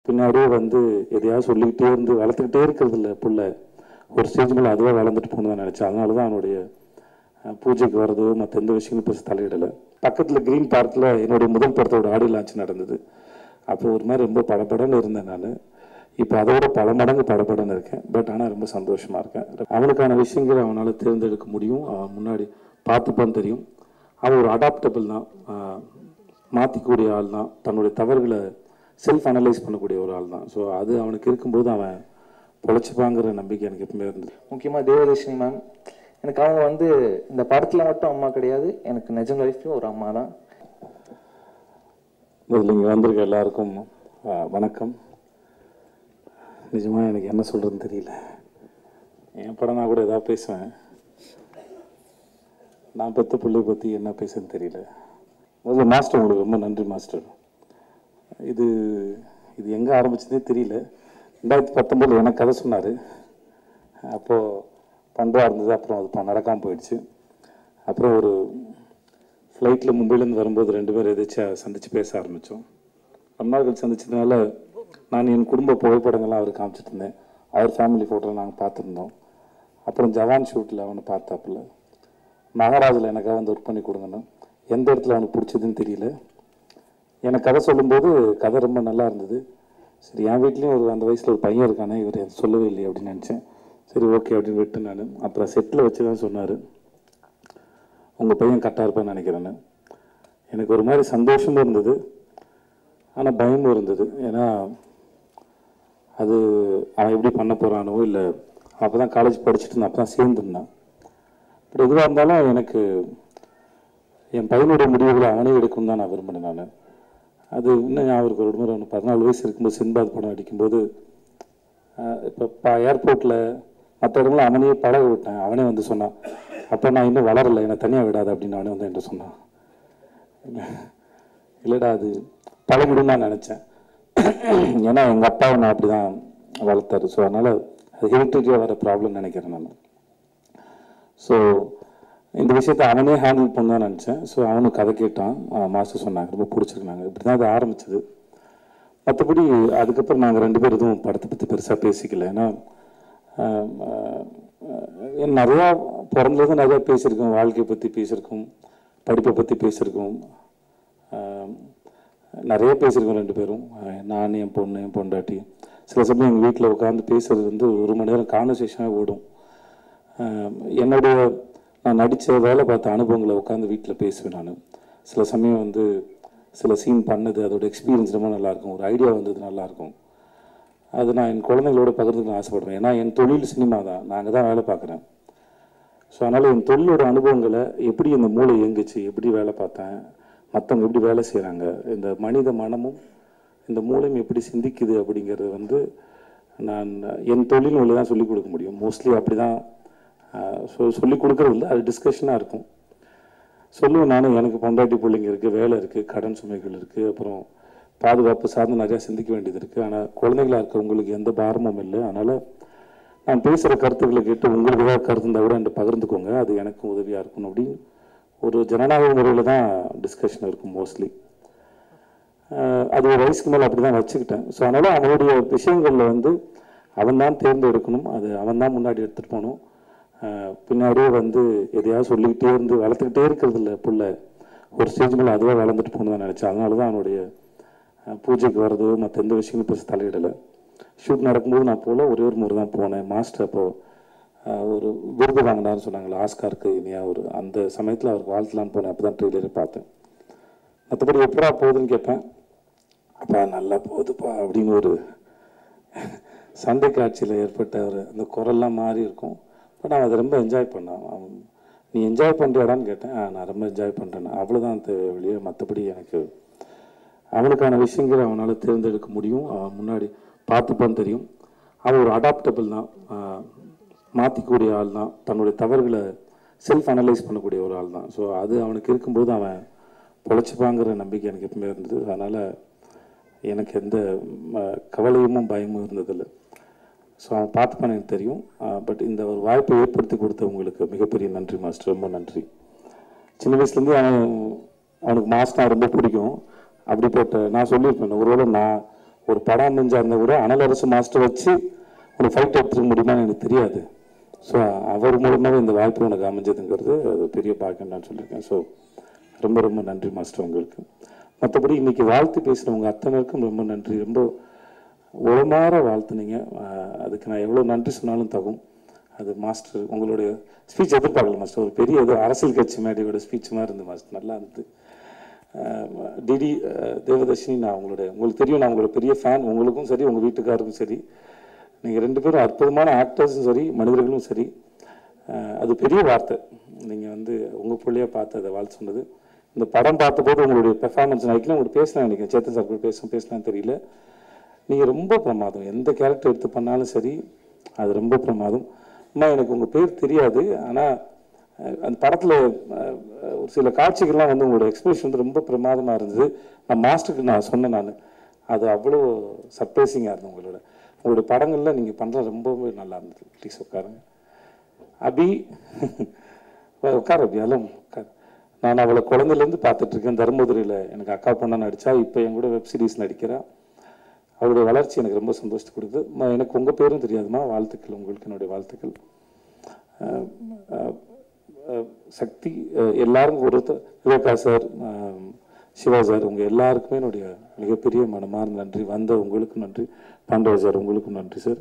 பின்னாடியே வந்து எதையாவது சொல்லிக்கிட்டே இருந்து வளர்த்துக்கிட்டே இருக்கிறது இல்லை புள்ள. ஒரு ஸ்டேஜ் மேலே அதுவாக வளர்ந்துட்டு போகணுன்னு தான் நினச்சேன். அதனால தான் அவனுடைய பூஜைக்கு வர்றதோ மற்ற எந்த விஷயங்களும் பெருசு தலையிடலை. பக்கத்தில் க்ரீன் பார்க்கில் என்னுடைய முதல் படத்தோட ஆடியோ லான்ச் நடந்தது. அப்போ ஒரு மாதிரி ரொம்ப படபடன்னு இருந்தேன் நான். இப்போ அதோட பல மடங்கு படபடன்னு இருக்கேன். பட் ஆனால் ரொம்ப சந்தோஷமாக இருக்கேன். அவனுக்கான விஷயங்களை அவனால் தேர்ந்தெடுக்க முடியும். அவன் முன்னாடி பார்த்துப்பான்னு தெரியும். அவன் ஒரு அடாப்டபிள் தான், மாற்றிக்கூடிய ஆள் தான், தன்னுடைய தவறுகளை செல்ஃப் அனலைஸ் பண்ணக்கூடிய ஒரு ஆள் தான். ஸோ அது அவனுக்கு இருக்கும்போது அவன் பொழைச்சிப்பாங்கிற நம்பிக்கை எனக்கு எப்பவுமே இருந்தது. முக்கியமாக தேவதர்ஷினி மேம், எனக்கு அவங்க வந்து இந்த படத்தில் மட்டும் அம்மா கிடையாது, எனக்கு நிஜ லைஃப்லையும் ஒரு அம்மா தான். இதில் இங்கே வந்திருக்க எல்லாருக்கும் வணக்கம். நிஜமாக எனக்கு என்ன சொல்கிறதுன்னு தெரியல. என் படம் நான் கூட எதாவது பேசுவேன், நான் பெற்ற பிள்ளையை பற்றி என்ன பேசுன்னு தெரியல. முதல்ல மாஸ்டர், உங்களுக்கு ரொம்ப நன்றி மாஸ்டர். இது எங்கே ஆரம்பிச்சதே தெரியல. 2019 எனக்கு கதை சொன்னார். அப்போது பண்பா இருந்தது. அப்புறம் அது நடக்காமல் போயிடுச்சு. அப்புறம் ஒரு ஃப்ளைட்டில் மும்பையிலேருந்து வரும்போது 2 பேர் எதாச்சும் சந்தித்து பேச ஆரம்பித்தோம். ரொம்ப நாள் கழிச்சு சந்திச்சதுனால நான் என் குடும்ப புகைப்படங்கள்லாம் அவருக்கு காமிச்சிட்டு இருந்தேன். அவர் ஃபேமிலி ஃபோட்டோ நாங்கள் பார்த்துருந்தோம். அப்புறம் ஜவான் ஷூட்டில் அவனை பார்த்தாப்புல. மகாராஜில் எனக்காக வந்து ஒர்க் பண்ணி கொடுங்கன்னு. எந்த இடத்துல அவனுக்கு பிடிச்சதுன்னு தெரியல. எனக்கு கதை சொல்லும்போது கதை ரொம்ப நல்லா இருந்தது. சரி, என் வீட்லேயும் அந்த வயசில் ஒரு பையன் இருக்கானே, இவர் சொல்லவே இல்லையே அப்படின்னு நினச்சேன். சரி ஓகே அப்படின்னு விட்டு நான் அப்புறம் செட்டில் வச்சு தான் சொன்னார், உங்கள் பையன் கரெக்டாக இருப்பான்னு நினைக்கிறேன்னு. எனக்கு ஒரு மாதிரி சந்தோஷமும் இருந்தது, ஆனால் பயமும் இருந்தது. ஏன்னா அது அவன் எப்படி பண்ண போகிறானோ, இல்லை அப்போ தான் காலேஜ் படிச்சுட்டு இருந்தேன், அப்போ தான் சேர்ந்துருந்தான். பட் எதுவாக இருந்தாலும் எனக்கு என் பையனுடைய முடிவுகளை அவனே எடுக்கும் தான் நான் விரும்பினேன். நான் அது இன்னும் ஞாபகம் ஒரு முறை 14 வயசு இருக்கும்போது சின்பாத் படம் அடிக்கும்போது, இப்போ ஏர்போர்ட்டில் மற்ற இடங்களும் அவனையே பழக விட்டேன். அவனே வந்து சொன்னான், அப்போ நான் இன்னும் வளரலை, என்னை தனியாக விடாது அப்படின்னு அவனே வந்து என்கிட்ட சொன்னான். இல்லைடா அது பழகிடும் நான் நினச்சேன். ஏன்னா எங்கள் அப்பாவை நான் அப்படி தான் வளர்த்தாரு. ஸோ அதனால் அது ஹெரிட்டேஜாக வர ப்ராப்ளம் நினைக்கிறேன் நான். ஸோ இந்த விஷயத்தை அவனே ஹேண்டில் பண்ணான்னு நினச்சேன். ஸோ அவனும் கதை கேட்டான், மாஸ்டர் சொன்னாங்க, ரொம்ப பிடிச்சிருக்காங்க. இப்படி தான் அது ஆரம்பிச்சது. மற்றபடி அதுக்கப்புறம் நாங்கள் 2 பேர் எதுவும் படத்தை பற்றி பெருசாக பேசிக்கல. ஏன்னா நிறையா பிறந்தது நிறையா பேசியிருக்கோம், வாழ்க்கையை பற்றி பேசியிருக்கோம், படிப்பை பற்றி பேசியிருக்கோம், நிறைய பேசியிருக்கோம் 2 பேரும். நான், என் பொண்ணு, என் பொண்டாட்டி. சில சமயம் எங்கள் வீட்டில் உட்காந்து பேசுகிறது வந்து 1 மணி நேரம் கான்வர்சேஷனாக ஓடும். என்னுடைய நான் நடித்த வேலை பார்த்த அனுபவங்களை உட்காந்து வீட்டில் பேசுவேன் நான். சில சமயம் வந்து சில சீன் பண்ணது, அதோட எக்ஸ்பீரியன்ஸ் ரொம்ப நல்லாயிருக்கும், ஒரு ஐடியா வந்தது நல்லாயிருக்கும். அது நான் என் குழந்தைங்களோட பகிர்ந்துக்க ஆசைப்படுவேன். ஏன்னா என் தொழில் சினிமா தான், நான் அங்கே தான் வேலை பார்க்குறேன். ஸோ அதனால் என் தொழிலோட அனுபவங்களை, எப்படி இந்த மூளை இயங்குச்சு, எப்படி வேலை பார்த்தேன், மற்றவங்க எப்படி வேலை செய்கிறாங்க, இந்த மனித மனமும் இந்த மூளையும் எப்படி சிந்திக்குது அப்படிங்கிறது வந்து நான் என் தொழில் மொழி தான் சொல்லிக் கொடுக்க முடியும். மோஸ்ட்லி அப்படி தான் சொல்லிக் கொடுக்குறது இல்லை, அது டிஸ்கஷனாக இருக்கும். சொல்லுவேன் நானும், எனக்கு பொண்டாட்டி பிள்ளைங்க இருக்குது, வேலை இருக்குது, கடன் சுமைகள் இருக்குது, அப்புறம் பாதுகாப்பு சார்ந்து நிறையா சிந்திக்க வேண்டியது இருக்குது. ஆனால் குழந்தைகளாக இருக்கிறவங்களுக்கு எந்த பாரமும் இல்லை. அதனால் நான் பேசுகிற கருத்துக்களை கேட்டு உங்களுக்கு ஏதாவது கருத்து இருந்தால் கூட என்கிட்ட பகிர்ந்துக்கோங்க, அது எனக்கும் உதவியாக இருக்கணும் அப்படின்னு ஒரு ஜனநாயக முறையில் தான் டிஸ்கஷன் இருக்கும் மோஸ்ட்லி. அது ஒரு வயசுக்கு மேலே அப்படி தான் வச்சுக்கிட்டேன். ஸோ அதனால் அவனுடைய விஷயங்களில் வந்து அவன் தான் தேர்ந்தெடுக்கணும், அது அவன் தான் முன்னாடி எடுத்துகிட்டு போகணும். பின்னாடியே வந்து எதையாவது சொல்லிக்கிட்டே இருந்து வளர்த்துக்கிட்டே இருக்கிறது இல்லை புள்ள. ஒரு ஸ்டேஜ் மேலே அதுவாக வளர்ந்துட்டு போகணுன்னு தான் நினச்சேன். அதனால தான் அவனுடைய பூஜைக்கு வர்றதோ மற்ற எந்த விஷயங்களும் பெருசு தலையிடலை. ஷூட் நடக்கும்போது நான் போல ஒரே ஒரு முறை தான் போனேன். மாஸ்டர் அப்போது ஒரு விருது வாங்கினார்னு சொன்னாங்களே, ஆஸ்காருக்கு இனியா ஒரு, அந்த சமயத்தில் அவருக்கு வாழ்த்தலான்னு போனேன். அப்போ தான் ட்ரெய்லரை பார்த்தேன். மற்றபடி எப்படா போகுதுன்னு கேட்பேன், அப்பா நல்லா போகுதுப்பா அப்படின்னு ஒரு சண்டை காட்சியில் ஏற்பட்ட ஒரு அந்த குரல்லாம் மாறி இருக்கும். பட் அவன் அதை ரொம்ப என்ஜாய் பண்ணான். நீ என்ஜாய் பண்ணுறியாடான்னு கேட்டேன். நான் ரொம்ப என்ஜாய் பண்ணுறேன், அவ்வளோதான் வெளியே. மற்றபடி எனக்கு அவனுக்கான விஷயங்களை அவனால் தேர்ந்தெடுக்க முடியும். அவன் முன்னாடி பார்த்துப்பான்னு தெரியும். அவன் ஒரு அடாப்டபிள் தான், மாற்றிக்கூடிய ஆள் தான், தன்னுடைய தவறுகளை செல்ஃப் அனலைஸ் பண்ணக்கூடிய ஒரு ஆள் தான். ஸோ அது அவனுக்கு இருக்கும்போது அவன் பொழைச்சிப்பாங்கிற நம்பிக்கை எனக்கு எப்பவுமே இருந்தது. அதனால் எனக்கு எந்த கவலையும் பயமும் இருந்ததில்லை. ஸோ அவன் பார்த்துப்பான்னு எனக்கு தெரியும். பட் இந்த ஒரு வாய்ப்பை ஏற்படுத்தி கொடுத்தவங்களுக்கு மிகப்பெரிய நன்றி மாஸ்டர், ரொம்ப நன்றி. சின்ன வயசுலேருந்து அவனுக்கு மாஸ்டர் ரொம்ப பிடிக்கும். அப்படிப்பட்ட நான் சொல்லியிருப்பேன், ஒருவேளை நான் ஒரு படம் அமைஞ்சா இருந்தால் கூட அனலரசு மாஸ்டர் வச்சு ஒரு ஃபைட் எடுத்துக்க முடியுமான்னு எனக்கு தெரியாது. ஸோ அவர் மூலமாக இந்த வாய்ப்பு எனக்கு அமைஞ்சதுங்கிறது அது பெரிய பாக்கியம் நான் சொல்லியிருக்கேன். ஸோ ரொம்ப ரொம்ப நன்றி மாஸ்டர் உங்களுக்கு. மற்றபடி இன்றைக்கி வாழ்த்து பேசுகிறவங்க அத்தனைக்கும் ரொம்ப நன்றி. ரொம்ப உளமாற வாழ்த்துனீங்க. அதுக்கு நான் எவ்வளோ நன்றி சொன்னாலும் தகும். அது மாஸ்டர் உங்களுடைய ஸ்பீச் எதிர்பார்க்கல மாஸ்டர். ஒரு பெரிய ஏதோ அரசியல் கட்சி மேடையோட ஸ்பீச் மாதிரி இருந்தது மாஸ்டர். நல்லா இருந்தது. டிடி தேவதர்ஷினி, நான் உங்களுக்கு தெரியும், நான் உங்களோட பெரிய ஃபேன். உங்களுக்கும் சரி, உங்கள் வீட்டுக்காருக்கும் சரி, நீங்கள் 2 பேரும் அற்புதமான ஆக்டர்ஸும் சரி, மனிதர்களும் சரி. அது பெரிய வார்த்தை. நீங்கள் உங்கள் பிள்ளையாக பார்த்து அதை வாழ்த்து சொன்னது. இந்த படம் பார்த்தபோது உங்களுடைய பெர்ஃபார்மன்ஸ் நைட்டில் உங்களுக்கு பேசலாம், நினைக்கிறேன் சேத்தன் சார் கூட பேசலாம் தெரியல. நீங்கள் ரொம்ப பிரமாதம். எந்த கேரக்டர் எடுத்து பண்ணாலும் சரி, அது ரொம்ப பிரமாதம். அம்மா, எனக்கு உங்கள் பேர் தெரியாது, ஆனால் அந்த படத்தில் ஒரு சில காட்சிகள்லாம் உங்களோட எக்ஸ்பிரஷன் ரொம்ப பிரமாதமாக இருந்தது. நான் மாஸ்டருக்கு நான் சொன்னேன், அது அவ்வளோ சர்ப்ரைசிங்காக இருந்தது. உங்களோட படங்களில் நீங்கள் பண்ணுற ரொம்பவே நல்லா இருந்தது. ப்ளீஸ் உட்காருங்க. அபி உட்கார அபி, அதெல்லாம் உட்காரு. நான் அவளை குழந்தையிலேருந்து பார்த்துட்ருக்கேன். தர்மபுரியில் எனக்கு அக்கா பொண்ணா நடித்தா, இப்போ என் கூட வெப் சீரிஸ் நடிக்கிறா. அவருடைய வளர்ச்சி எனக்கு ரொம்ப சந்தோஷத்தை கொடுக்குது. எனக்கு உங்கள் பேரும் தெரியாதுமா. வாழ்த்துக்கள், உங்களுக்கு என்னுடைய வாழ்த்துக்கள். சக்தி, எல்லாரும் ஒருத்தர், விவேகா சார், சிவா சார், உங்கள் எல்லாருக்குமே என்னுடைய மிகப்பெரிய மனமார்ந்த நன்றி. வந்த உங்களுக்கும் நன்றி. பாண்டவ சார் உங்களுக்கும் நன்றி சார்.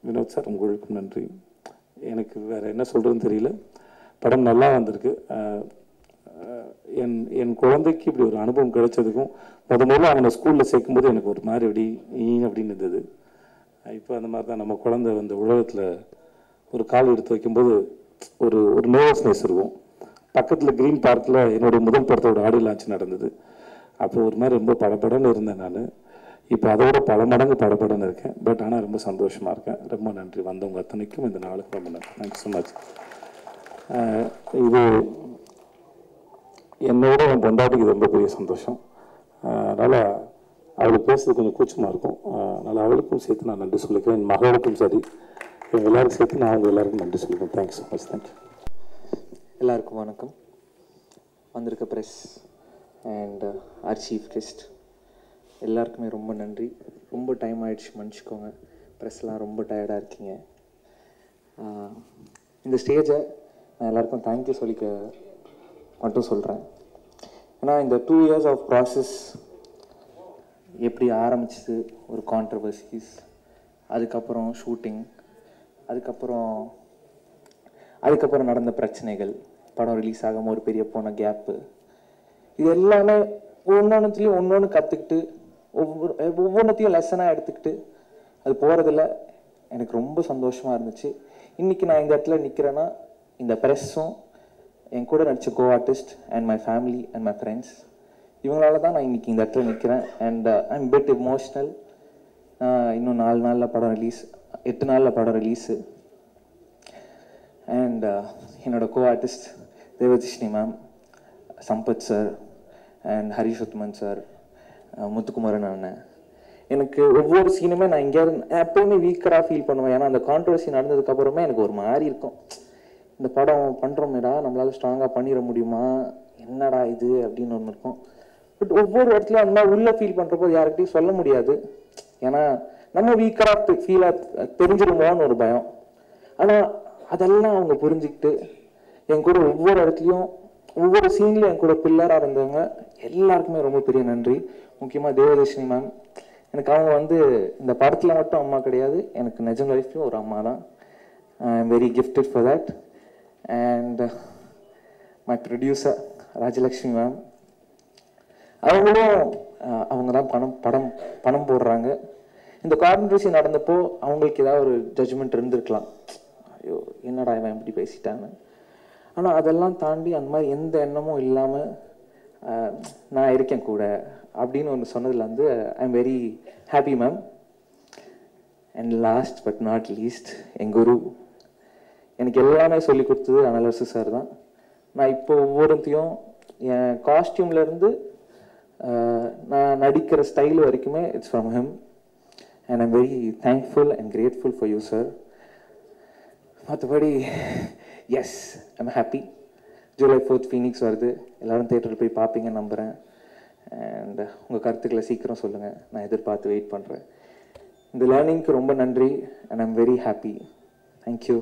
வினோத் சார் உங்களுக்கும் நன்றி. எனக்கு வேறு என்ன சொல்கிறதுன்னு தெரியல. படம் நல்லா வந்திருக்கு. என் குழந்தைக்கு இப்படி ஒரு அனுபவம் கிடைச்சதுக்கும் முதல்ல அவனை ஸ்கூலில் சேர்க்கும்போது எனக்கு ஒரு மாதிரி அப்படின்னு இருந்தது. இப்போ அந்த மாதிரி தான் நம்ம குழந்தை உலகத்தில் ஒரு கால் எடுத்து வைக்கும்போது ஒரு நர்வஸ்னஸ் இருக்கும். பக்கத்தில் க்ரீன் பார்க்கில் என்னுடைய முதல் படத்தோட ஆடியோ லான்ச் நடந்தது. அப்போ ஒரு மாதிரி ரொம்ப படபடன்னு இருந்தேன் நான். இப்போ அதோட பல மடங்கு படபடன்னு இருக்கேன். பட் ஆனால் ரொம்ப சந்தோஷமாக இருக்கேன். ரொம்ப நன்றி வந்தவங்க அத்தனைக்கும். இந்த நாளுக்கு ரொம்ப நன்றி. Thank you so much. இது என்னோட என் பொண்டாட்டிக்கு ரொம்ப பெரிய சந்தோஷம். அதனால் அவளுக்கு பேசுறது கொஞ்சம் கூச்சமாக இருக்கும். அதனால் அவளுக்கும் சேர்த்து நான் நன்றி சொல்லிக்கிறேன். என் மகளுக்கும் சரி, எங்கள் எல்லாருக்கும் சேர்த்து நான் அவங்க எல்லாருக்கும் நன்றி சொல்லிக்கிறேன். Thanks so much. தேங்க்யூ. எல்லாருக்கும் வணக்கம். வந்திருக்க press and our chief guest எல்லாருக்குமே ரொம்ப நன்றி. ரொம்ப டைம் ஆகிடுச்சு, மன்னிச்சிக்கோங்க. ப்ரெஸ்லாம் ரொம்ப டயர்டாக இருக்கீங்க. இந்த ஸ்டேஜை நான் எல்லாருக்கும் தேங்க்யூ சொல்லிக்க மட்டும் சொல்கிறேன். ஏன்னா இந்த 2 years ஆஃப் ப்ராசஸ் எப்படி ஆரம்பிச்சது, ஒரு கான்ட்ரவர்சிஸ், அதுக்கப்புறம் ஷூட்டிங், அதுக்கப்புறம் நடந்த பிரச்சனைகள், படம் ரிலீஸ் ஆகாமல் ஒரு பெரிய போன கேப்பு, இது எல்லாமே ஒவ்வொன்றுத்துலேயும் ஒன்று கற்றுக்கிட்டு ஒவ்வொன்றத்தையும் லெசனாக எடுத்துக்கிட்டு அது போகிறதுல எனக்கு ரொம்ப சந்தோஷமாக இருந்துச்சு. இன்றைக்கி நான் இந்த இடத்துல நிற்கிறேன்னா இந்த ப்ரெஸ்ஸும் என் கூட நடித்த co artist and my family and my friends இவங்களால தான் நான் இன்றைக்கி இந்த இடத்துல நிற்கிறேன். And I am bit emotional. இன்னும் 4 நாளில் படம் ரிலீஸ், 8 நாளில் படம் ரிலீஸு. அண்ட் என்னோட co artist Devadarshini ma'am, Sampath sir and Harishothaman sir, Muthukumaran அண்ணன். எனக்கு ஒவ்வொரு சீனுமே நான் எங்கேயாவது எப்போவுமே வீக்கராக ஃபீல் பண்ணுவேன். ஏன்னா அந்த கான்ட்ரவர்சி நடந்ததுக்கப்புறமே எனக்கு ஒரு மாதிரி இருக்கும். இந்த படம் பண்ணுறோமேடா, நம்மளால் ஸ்ட்ராங்காக பண்ணிட முடியுமா, என்னடா இது அப்படின்னு ஒன்று இருக்கும். பட் ஒவ்வொரு இடத்துலையும் அந்த மாதிரி உள்ளே ஃபீல் பண்ணுறப்போ யார்கிட்டையும் சொல்ல முடியாது. ஏன்னா நம்ம வீக்கராக ஃபீலாக தெரிஞ்சிருமோன்னு ஒரு பயம். ஆனால் அதெல்லாம் அவங்க புரிஞ்சுக்கிட்டு என் கூட ஒவ்வொரு இடத்துலையும் ஒவ்வொரு சீன்லையும் என் கூட பில்லராக இருந்தவங்க எல்லாருக்குமே ரொம்ப பெரிய நன்றி. முக்கியமாக தேவதர்ஷினி மேம். எனக்கு அவங்க இந்த படத்தில் மட்டும் அம்மா கிடையாது, எனக்கு நிஜம் லைஃப்லையும் ஒரு அம்மா தான். ஐ am very gifted for that. And my producer Rajalakshmi ma'am, அவங்க தான் பணம் போடுறாங்க. இந்த கான்ட்ரவர்சி நடந்தப்போ அவங்களுக்கு ஏதாவது ஒரு ஜட்ஜ்மெண்ட் இருந்திருக்கலாம், ஐயோ என்னடா இவன் இப்படி பேசிட்டாங்க. ஆனால் அதெல்லாம் தாண்டி அந்த மாதிரி எந்த எண்ணமும் இல்லாமல் நான் இருக்கேன் கூட அப்படின்னு ஒன்று சொன்னதில் I am very happy ma'am. And last but not least, என் குரு எனக்கு எல்லாமே சொல்லி கொடுத்தது அனலரசு சார் தான். நான் இப்போ ஒவ்வொருத்தையும் என் காஸ்டியூம்லேருந்து நான் நடிக்கிற ஸ்டைல் வரைக்குமே it's from him. And I'm very thankful and grateful for you sir. மற்றபடி yes I'm happy. July 4th Phoenix வருது, எல்லோரும் தேட்டரில் போய் பார்ப்பீங்கன்னு நம்புகிறேன். அண்ட் உங்கள் கருத்துக்களை சீக்கிரம் சொல்லுங்கள், நான் எதிர்பார்த்து வெயிட் பண்ணுறேன். இந்த லேர்னிங்க்கு ரொம்ப நன்றி and I'm very happy. Thank you.